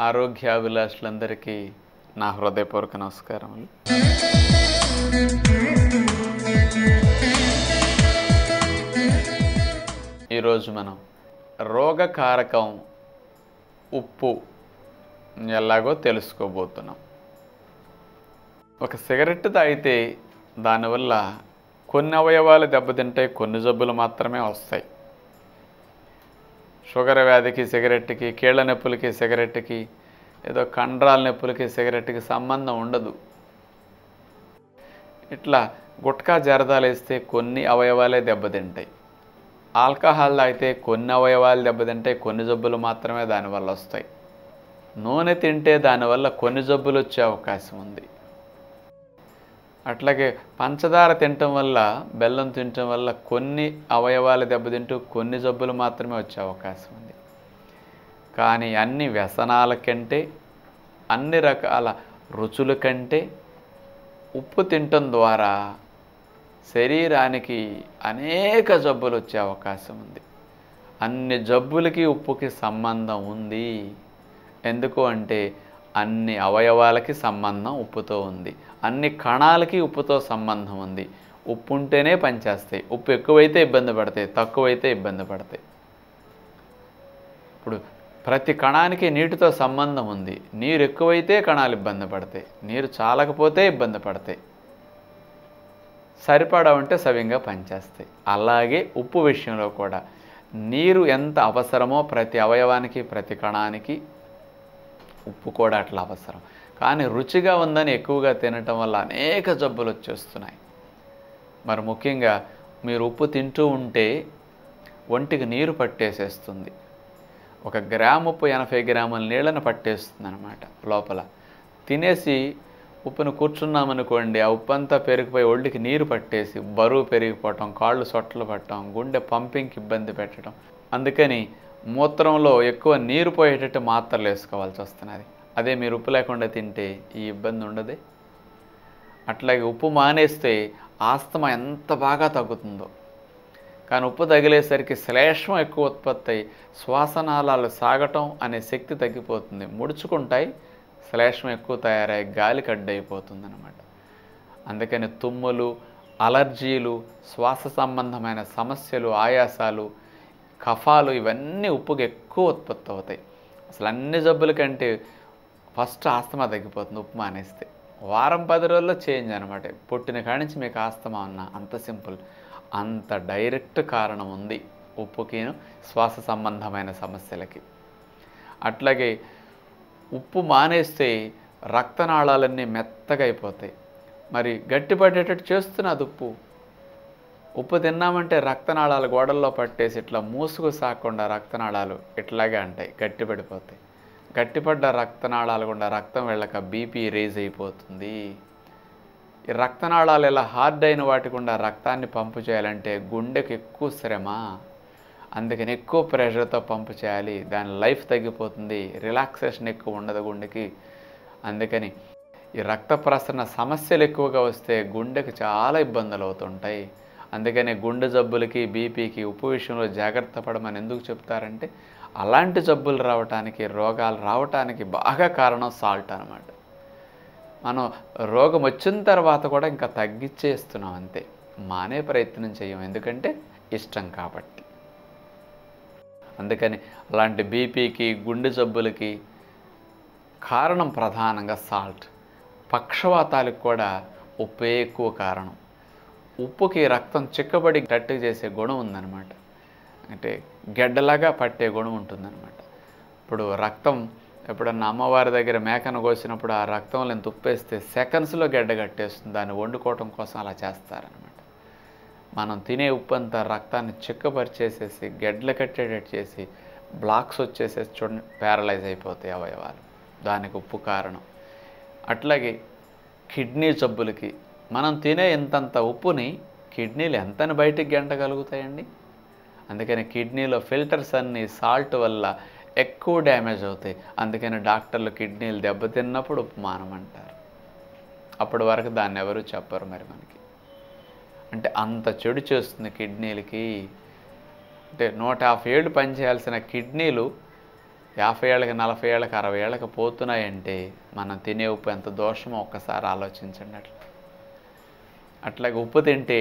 ఆరోగ్యాభిలాషులందరికీ నా హృదయపూర్వక నమస్కారములు. ఈరోజు మనం రోగకారకం ఉప్పు ఎలాగో తెలుసుకోబోతున్నాం. ఒక సిగరెట్ తాగితే దానివల్ల కొన్ని అవయవాలు దెబ్బతింటాయి, కొన్ని జబ్బులు మాత్రమే వస్తాయి. షుగర్ వ్యాధికి సిగరెట్కి, కీళ్ళ నొప్పులకి సిగరెట్కి, ఏదో కండరాల నొప్పులకి సిగరెట్కి సంబంధం ఉండదు. ఇట్లా గుట్కా జరదాలు వేస్తే కొన్ని అవయవాలే దెబ్బతింటాయి. ఆల్కహాల్ తాగితే కొన్ని అవయవాలు దెబ్బతింటాయి, కొన్ని జబ్బులు మాత్రమే దానివల్ల వస్తాయి. నూనె తింటే దానివల్ల కొన్ని జబ్బులు వచ్చే అవకాశం ఉంది. అట్లాగే పంచదార తినటం వల్ల, బెల్లం తినటం వల్ల కొన్ని అవయవాలు దెబ్బతింటూ కొన్ని జబ్బులు మాత్రమే వచ్చే అవకాశం ఉంది. కానీ అన్ని వ్యసనాల కంటే, అన్ని రకాల రుచుల కంటే ఉప్పు తినటం ద్వారా శరీరానికి అనేక జబ్బులు వచ్చే అవకాశం ఉంది. అన్ని జబ్బులకి ఉప్పుకి సంబంధం ఉంది. ఎందుకు అంటే అన్ని అవయవాలకి సంబంధం ఉప్పుతో ఉంది, అన్ని కణాలకి ఉప్పుతో సంబంధం ఉంది. ఉప్పు ఉంటేనే పనిచేస్తాయి. ఉప్పు ఎక్కువైతే ఇబ్బంది పడతాయి, తక్కువైతే ఇబ్బంది పడతాయి. ఇప్పుడు ప్రతి కణానికి నీటితో సంబంధం ఉంది. నీరు ఎక్కువైతే కణాలు ఇబ్బంది పడతాయి, నీరు చాలకపోతే ఇబ్బంది పడతాయి. సరిపడా ఉంటే సవ్యంగా పనిచేస్తాయి. అలాగే ఉప్పు విషయంలో కూడా నీరు ఎంత అవసరమో ప్రతి అవయవానికి, ప్రతి కణానికి ఉప్పు కూడా అట్లా అవసరం. కానీ రుచిగా ఉందని ఎక్కువగా తినటం వల్ల అనేక జబ్బులు వచ్చేస్తున్నాయి. మరి ముఖ్యంగా మీరు ఉప్పు తింటూ ఉంటే ఒంటికి నీరు పట్టేసేస్తుంది. 1 గ్రాము ఉప్పు 80 గ్రాముల నీళ్ళను పట్టేస్తుంది అన్నమాట లోపల. తినేసి ఉప్పును కూర్చున్నామనుకోండి, ఆ ఉప్పు అంతా పెరిగిపోయి ఒళ్ళకి నీరు పట్టేసి బరువు పెరిగిపోవటం, కాళ్ళు సొట్టలు పట్టడం, గుండె పంపింగ్కి ఇబ్బంది పెట్టడం. అందుకని మూత్రంలో ఎక్కువ నీరు పోయేటట్టు మాత్రలు వేసుకోవాల్సి వస్తున్నది. అదే మీరు ఉప్పు లేకుండా తింటే ఈ ఇబ్బంది ఉండదే. అట్లాగే ఉప్పు మానేస్తే ఆస్తమా ఎంత బాగా తగ్గుతుందో. కానీ ఉప్పు తగిలేసరికి శ్లేష్మం ఎక్కువ ఉత్పత్తి అయ్యి శ్వాసనాళాలు సాగటం అనే శక్తి తగ్గిపోతుంది, ముడుచుకుంటాయి, శ్లేష్మం ఎక్కువ తయారై గాలికి అడ్డైపోతుంది అన్నమాట. అందుకని తుమ్ములు, అలర్జీలు, శ్వాస సంబంధమైన సమస్యలు, ఆయాసాలు, కఫాలు ఇవన్నీ ఉప్పుకి ఎక్కువ ఉత్పత్తి అవుతాయి. అసలు అన్ని జబ్బుల కంటే ఫస్ట్ ఆస్తమా తగ్గిపోతుంది ఉప్పు మానేస్తే. వారం 10 రోజుల్లో చేంజ్ అనమాట. పుట్టిన కాడి నుంచి మీకు ఆస్తమా ఉన్నా అంత సింపుల్. అంత డైరెక్ట్ కారణం ఉంది ఉప్పుకి, శ్వాస సంబంధమైన సమస్యలకి. అట్లాగే ఉప్పు మానేస్తే రక్తనాళాలన్నీ మెత్తగా అయిపోతాయి. మరి గట్టిపడేటట్టు చేస్తున్నది ఉప్పు. ఉప్పు తిన్నామంటే రక్తనాళాలు గోడల్లో పట్టేసి ఇట్లా మూసుకు సాగకుండా రక్తనాళాలు ఇట్లాగే అంటాయి, గట్టిపడిపోతాయి. గట్టిపడ్డ రక్తనాళాలు గుండా రక్తం వెళ్ళక బీపీ రేజ్ అయిపోతుంది. ఈ రక్తనాళాలు ఇలా హార్డ్ అయిన వాటి గుండా రక్తాన్ని పంపు చేయాలంటే గుండెకి ఎక్కువ శ్రమ. అందుకని ఎక్కువ ప్రెషర్తో పంపు చేయాలి. దాని లైఫ్ తగ్గిపోతుంది, రిలాక్సేషన్ ఎక్కువ ఉండదు గుండెకి. అందుకని ఈ రక్త ప్రసరణ సమస్యలు ఎక్కువగా వస్తే గుండెకి చాలా ఇబ్బందులు అవుతుంటాయి. అందుకనే గుండె జబ్బులకి, బీపీకి ఉప్పు విషయంలో జాగ్రత్త పడమని ఎందుకు చెప్తారంటే అలాంటి జబ్బులు రావటానికి, రోగాలు రావటానికి బాగా కారణం సాల్ట్ అనమాట. మనం రోగం వచ్చిన తర్వాత కూడా ఇంకా తగ్గించేస్తున్నాం అంతే, మానే ప్రయత్నం చేయం. ఎందుకంటే ఇష్టం కాబట్టి. అందుకని అలాంటి బీపీకి, గుండె జబ్బులకి కారణం ప్రధానంగా సాల్ట్. పక్షవాతాలకు కూడా ఉప్పే ఎక్కువ కారణం. ఉప్పుకి రక్తం చిక్కబడి గట్టిగా చేసే గుణం ఉందన్నమాట. అంటే గెడ్డలాగా పట్టే గుణం ఉంటుందన్నమాట. ఇప్పుడు రక్తం ఎప్పుడన్నా అమ్మవారి దగ్గర మేకను కోసినప్పుడు ఆ రక్తంలో ఎంత ఉప్పేస్తే సెకండ్స్లో గెడ్డ కట్టేస్తుంది. దాన్ని వండుకోవటం కోసం అలా చేస్తారనమాట. మనం తినే ఉప్పు అంతా రక్తాన్ని చిక్కపరిచేసేసి గెడ్డలు కట్టేటట్టు చేసి బ్లాక్స్ వచ్చేసేసి చూడండి, ప్యారలైజ్ అయిపోతాయి అవయవాలు. దానికి ఉప్పు కారణం. అట్లాగే కిడ్నీ జబ్బులకి మనం తినే ఇంతంత ఉప్పుని కిడ్నీలు ఎంతని బయటికి గెంటగలుగుతాయండి. అందుకని కిడ్నీలో ఫిల్టర్స్ అన్నీ సాల్ట్ వల్ల ఎక్కువ డ్యామేజ్ అవుతాయి. అందుకని డాక్టర్లు కిడ్నీలు దెబ్బతిన్నప్పుడు ఉప్పు మానమంటారు. అప్పటి వరకు దాన్ని ఎవరు చెప్పరు మరి మనకి. అంటే అంత చెడు చేస్తుంది కిడ్నీలకి. అంటే 150 ఏళ్ళు పనిచేయాల్సిన కిడ్నీలు 50 ఏళ్ళకి 40 ఏళ్ళకి 60 ఏళ్ళకి పోతున్నాయంటే మనం తినే ఉప్పు ఎంత దోషమో ఒక్కసారి ఆలోచించండి. అట్లాగే ఉప్పు తింటే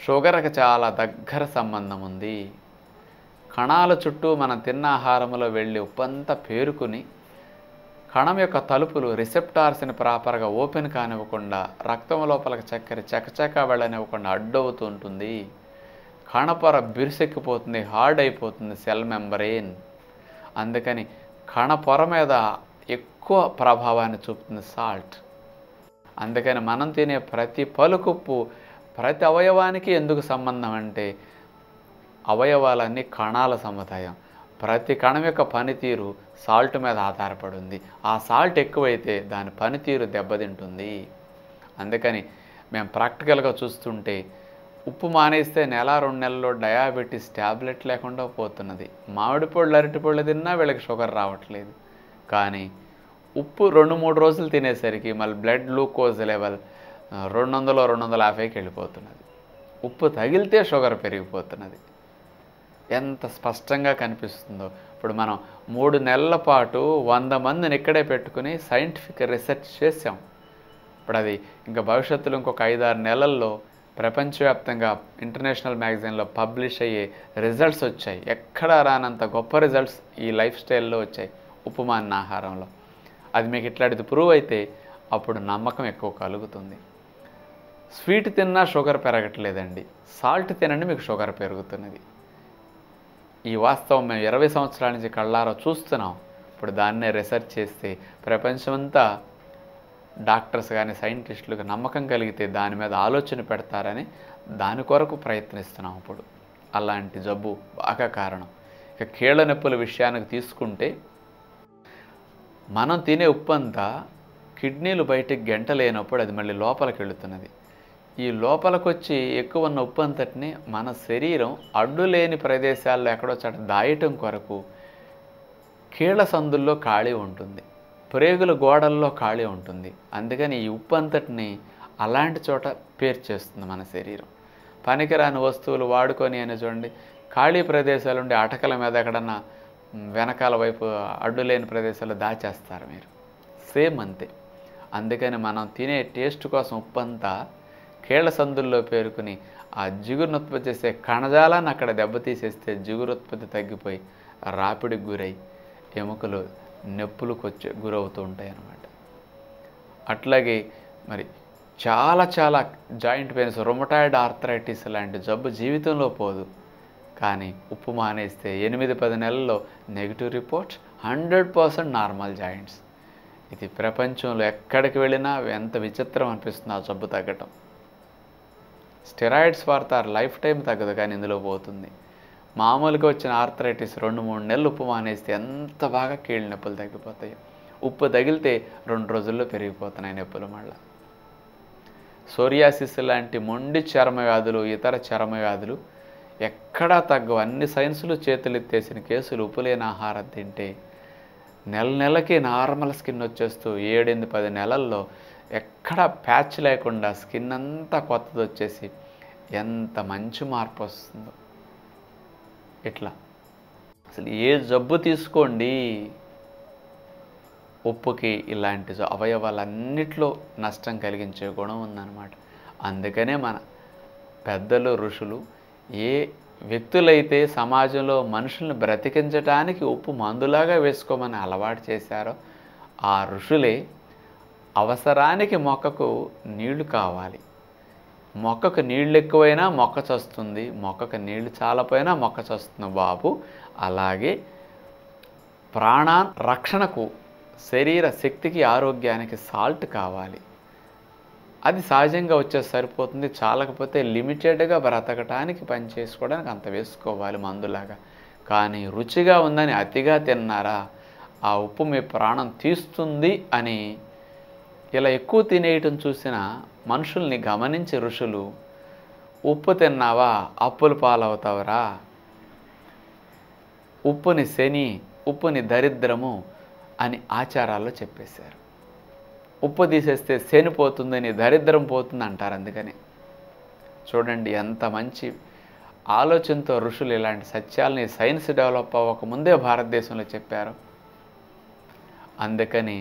షుగర్కి చాలా దగ్గర సంబంధం ఉంది. కణాల చుట్టూ మనం తిన్న ఆహారంలో వెళ్ళి ఉప్పు అంతా పేరుకుని కణం యొక్క తలుపులు రిసెప్టార్స్ని ప్రాపర్గా ఓపెన్ కానివ్వకుండా రక్తం లోపలికి చక్కెర చకచక వెళ్ళనివ్వకుండా అడ్డవుతూ ఉంటుంది. కణపొర బిరుసెక్కిపోతుంది, హార్డ్ అయిపోతుంది సెల్ మెంబ్రెయిన్. అందుకని కణపొర మీద ఎక్కువ ప్రభావాన్ని చూపుతుంది సాల్ట్. అందుకని మనం తినే ప్రతి పలుకుప్పు ప్రతి అవయవానికి ఎందుకు సంబంధం అంటే అవయవాలన్నీ కణాల సముదాయం. ప్రతి కణం యొక్క పనితీరు సాల్ట్ మీద ఆధారపడి ఉంది. ఆ సాల్ట్ ఎక్కువైతే దాని పనితీరు దెబ్బతింటుంది. అందుకని మేము ప్రాక్టికల్గా చూస్తుంటే ఉప్పు మానేస్తే 1-2 నెలల్లో డయాబెటీస్ ట్యాబ్లెట్ లేకుండా పోతున్నది. మామిడి పళ్ళు అరటి పళ్ళు తిన్నా వీళ్ళకి షుగర్ రావట్లేదు. కానీ ఉప్పు 2-3 రోజులు తినేసరికి మళ్ళీ బ్లడ్ గ్లూకోజ్ లెవెల్ 200-250కి వెళ్ళిపోతున్నది. ఉప్పు తగిలితే షుగర్ పెరిగిపోతున్నది. ఎంత స్పష్టంగా కనిపిస్తుందో. ఇప్పుడు మనం 3 నెలల పాటు 100 మందిని ఇక్కడే పెట్టుకుని సైంటిఫిక్ రీసెర్చ్ చేసాం. ఇప్పుడు అది ఇంకా భవిష్యత్తులో ఇంకొక 5-6 నెలల్లో ప్రపంచవ్యాప్తంగా ఇంటర్నేషనల్ మ్యాగజైన్లో పబ్లిష్ అయ్యే రిజల్ట్స్ వచ్చాయి. ఎక్కడా రానంత గొప్ప రిజల్ట్స్ ఈ లైఫ్ స్టైల్లో వచ్చాయి ఉప్పు మానిన ఆహారంలో. అది మీకు ఇట్లాంటిది ప్రూవ్ అయితే అప్పుడు నమ్మకం ఎక్కువ కలుగుతుంది. స్వీట్ తిన్నా షుగర్ పెరగట్లేదండి, సాల్ట్ తినండి మీకు షుగర్ పెరుగుతున్నది. ఈ వాస్తవం మేము 20 సంవత్సరాల నుంచి కళ్ళారా చూస్తున్నాం. ఇప్పుడు దాన్నే రీసెర్చ్ చేస్తే ప్రపంచమంతా డాక్టర్స్ కానీ సైంటిస్టులకు నమ్మకం కలిగితే దాని మీద ఆలోచన పెడతారని దాని కొరకు ప్రయత్నిస్తున్నాం. ఇప్పుడు అలాంటి జబ్బు బాగా కారణం. ఇక కీళ్ళ నొప్పుల విషయానికి తీసుకుంటే మనం తినే ఉప్పు అంతా కిడ్నీలు బయటికి గెంటలేనప్పుడు అది మళ్ళీ లోపలికి వెళుతున్నది. ఈ లోపలికి వచ్చి ఎక్కువ ఉన్న ఉప్పు అంతటిని మన శరీరం అడ్డు లేని ప్రదేశాల్లో ఎక్కడో చోట దాయటం కొరకు కీళ్ళ సందుల్లో ఖాళీ ఉంటుంది, ప్రేగుల గోడల్లో ఖాళీ ఉంటుంది. అందుకని ఈ ఉప్పు అంతటిని అలాంటి చోట పేర్చేస్తుంది మన శరీరం. పనికిరాని వస్తువులు వాడుకొని అని చూడండి, ఖాళీ ప్రదేశాలు ఉండి అటకల మీద ఎక్కడన్నా వెనకాల వైపు అడ్డు లేని ప్రదేశాల్లో దాచేస్తారు మీరు. సేమ్ అంతే. అందుకని మనం తినే టేస్ట్ కోసం ఉప్పు అంతా కీళ్ళ సందుల్లో పేరుకుని ఆ జిగురునుత్పత్తి చేసే కణజాలాన్ని అక్కడ దెబ్బతీసేస్తే జిగురుత్పత్తి తగ్గిపోయి రాపిడికి గురై ఎముకలు నొప్పులకు గురవుతూ ఉంటాయి అన్నమాట. అట్లాగే మరి చాలా జాయింట్ పెయిన్స్, రొమటాయిడ్ ఆర్థరైటిస్ లాంటి జబ్బు జీవితంలో పోదు. కానీ ఉప్పు మానేస్తే 8-10 నెలల్లో నెగిటివ్ రిపోర్ట్, 100% నార్మల్ జాయింట్స్. ఇది ప్రపంచంలో ఎక్కడికి వెళ్ళినా ఎంత విచిత్రం అనిపిస్తుంది ఆ జబ్బు తగ్గటం. స్టెరాయిడ్స్ వాడతారు, లైఫ్ టైం తగ్గదు, కానీ ఇందులో పోతుంది. మామూలుగా వచ్చిన ఆర్థరైటిస్ 2-3 నెలలు ఉప్పు మానేస్తే ఎంత బాగా కీళ్ళ నొప్పులు తగ్గిపోతాయి. ఉప్పు తగిలితే 2 రోజుల్లో పెరిగిపోతున్నాయి నొప్పులు. మళ్ళీ సోరియాసిస్ లాంటి మొండి చర్మ వ్యాధులు, ఇతర చర్మ వ్యాధులు ఎక్కడా తగ్గవు. అన్ని సైన్సులు చేతులెత్తేసిన కేసులు ఉప్పు లేని ఆహారం తింటే నెలకి నార్మల్ స్కిన్ వచ్చేస్తూ 7-10 నెలల్లో ఎక్కడ ప్యాచ్ లేకుండా స్కిన్ అంతా కొత్తది వచ్చేసి ఎంత మంచి మార్పు వస్తుందో. ఇట్లా అసలు ఏ జబ్బు తీసుకోండి ఉప్పుకి ఇలాంటి అవయవాలన్నిట్లో నష్టం కలిగించే గుణం ఉందన్నమాట. అందుకనే మన పెద్దలు ఋషులు ఏ వ్యక్తులైతే సమాజంలో మనుషుల్ని బ్రతికించడానికి ఉప్పు మందులాగా వేసుకోమని అలవాటు చేశారో ఆ ఋషులే అవసరానికి మొక్కకు నీళ్లు కావాలి, మొక్కకు నీళ్ళు ఎక్కువైనా మొక్క చస్తుంది, మొక్కకు నీళ్లు చాలపోయినా మొక్క చస్తుంది బాబు. అలాగే ప్రాణ రక్షణకు, శరీర శక్తికి, ఆరోగ్యానికి సాల్ట్ కావాలి. అది సహజంగా వచ్చే సరిపోతుంది. చాలకపోతే లిమిటెడ్గా బ్రతకటానికి పని చేసుకోవడానికి అంత వేసుకోవాలి మందులాగా. కానీ రుచిగా ఉందని అతిగా తిన్నారా ఆ ఉప్పు మీ ప్రాణం తీస్తుంది అని ఇలా ఎక్కువ తినేయటం చూసిన మనుషుల్ని గమనించి ఋషులు ఉప్పు తిన్నావా అప్పుల పాలవుతావురా, ఉప్పుని శని, ఉప్పుని దరిద్రము అని ఆచారాల్లో చెప్పేశారు. ఉప్పు తీసేస్తే శని పోతుందని, దరిద్రం పోతుంది అంటారు. అందుకని చూడండి ఎంత మంచి ఆలోచనతో ఋషులు ఇలాంటి సత్యాల్ని సైన్స్ డెవలప్ అవ్వకముందే భారతదేశంలో చెప్పారు. అందుకని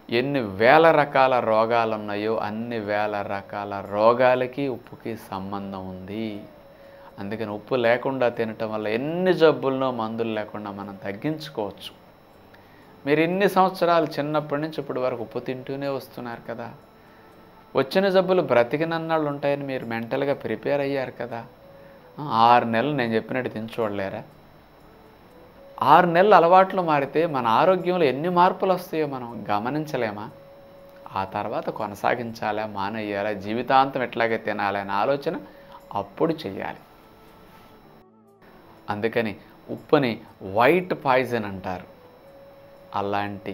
ఎన్ని వేల రకాల రోగాలు ఉన్నాయో అన్ని వేల రకాల రోగాలకి ఉప్పుకి సంబంధం ఉంది. అందుకని ఉప్పు లేకుండా తినటం వల్ల ఎన్ని జబ్బులను మందులు లేకుండా మనం తగ్గించుకోవచ్చు. మీరు ఇన్ని సంవత్సరాలు చిన్నప్పటి నుంచి ఇప్పటి వరకు ఉప్పు తింటూనే వస్తున్నారు కదా. వచ్చిన జబ్బులు బ్రతికినన్నాళ్ళు ఉంటాయని మీరు మెంటల్గా ప్రిపేర్ అయ్యారు కదా. 6 నెలలు నేను చెప్పినట్టు తిని చూడలేరా? 6 నెలలు అలవాట్లు మారితే మన ఆరోగ్యంలో ఎన్ని మార్పులు వస్తాయో మనం గమనించలేమా? ఆ తర్వాత కొనసాగించాలా, మానేయాలా, జీవితాంతం ఎట్లాగే తినాలి అనే ఆలోచన అప్పుడు చెయ్యాలి. అందుకని ఉప్పుని వైట్ పాయిజన్ అంటారు. అలాంటి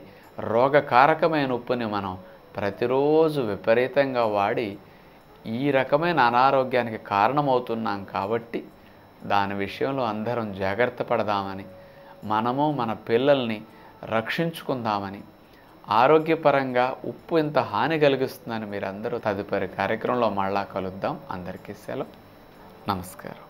రోగకారకమైన ఉప్పుని మనం ప్రతిరోజు విపరీతంగా వాడి ఈ రకమైన అనారోగ్యానికి కారణమవుతున్నాం. కాబట్టి దాని విషయంలో అందరం జాగ్రత్త పడదామని, మనము మన పిల్లల్ని రక్షించుకుందామని, ఆరోగ్యపరంగా ఉప్పు ఇంత హాని కలిగిస్తుందని మీరందరూ తదుపరి కార్యక్రమంలో మళ్ళా కలుద్దాం. అందరికీ సెలవు. నమస్కారం.